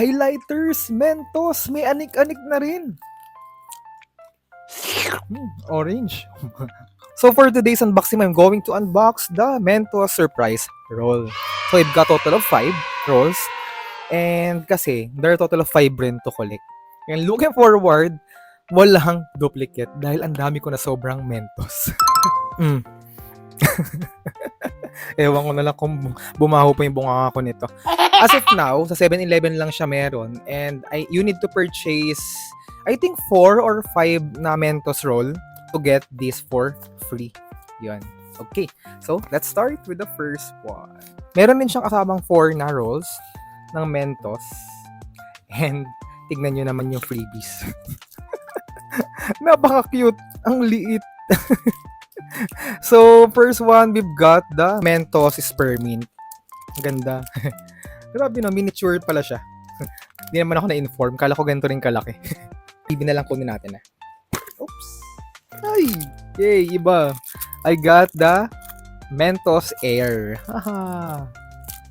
Highlighters, Mentos, may anik-anik na rin. Orange. So for today's unboxing, I'm going to unbox the Mentos Surprise Roll. So I've got total of 5 rolls. And kasi, there are total of 5 rin to collect. And looking forward, walang duplicate dahil ang dami ko na sobrang Mentos. Ewan ko na lang kung bumaho pa yung bunganga ko nito. As of now, sa 7-Eleven lang siya meron. And you need to purchase, I think 4 or 5 na Mentos roll to get this for free. Yun. Okay. So, let's start with the first one. Meron din siyang kasamang 4 na rolls ng Mentos. And tignan nyo naman yung freebies. Napaka-cute. Ang liit. So, first one, we've got the Mentos Spearmint. Ganda. Grabe no, miniature pala siya. Hindi naman ako na-inform. Kala ko ganito rin kalaki. Bibi na lang kunin natin na. Oops. Ay! Yay, iba. I got the Mentos Air. Haha.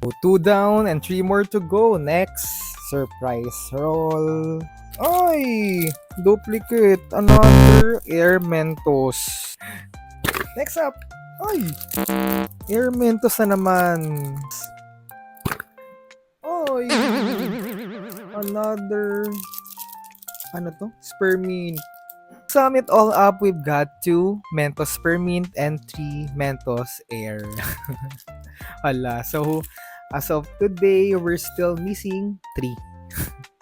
So, 2 down and 3 more to go. Next, surprise roll. Ay! Duplicate. Another Air Mentos. Next up. Ay! Air Mentos na naman. Ay! Another... Ano to? Spearmint. Sum it all up, we've got 2 Mentos Spearmint and 3 Mentos Air. Hala. So, as of today, we're still missing 3.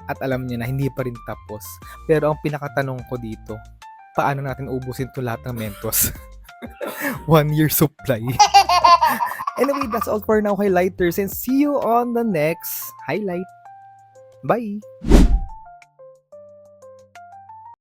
At alam niyo na, hindi pa rin tapos. Pero ang pinakatanong ko dito, paano natin ubusin to lahat ng Mentos? 1 year supply. Anyway, that's all for now, highlighters, and see you on the next highlight. Bye!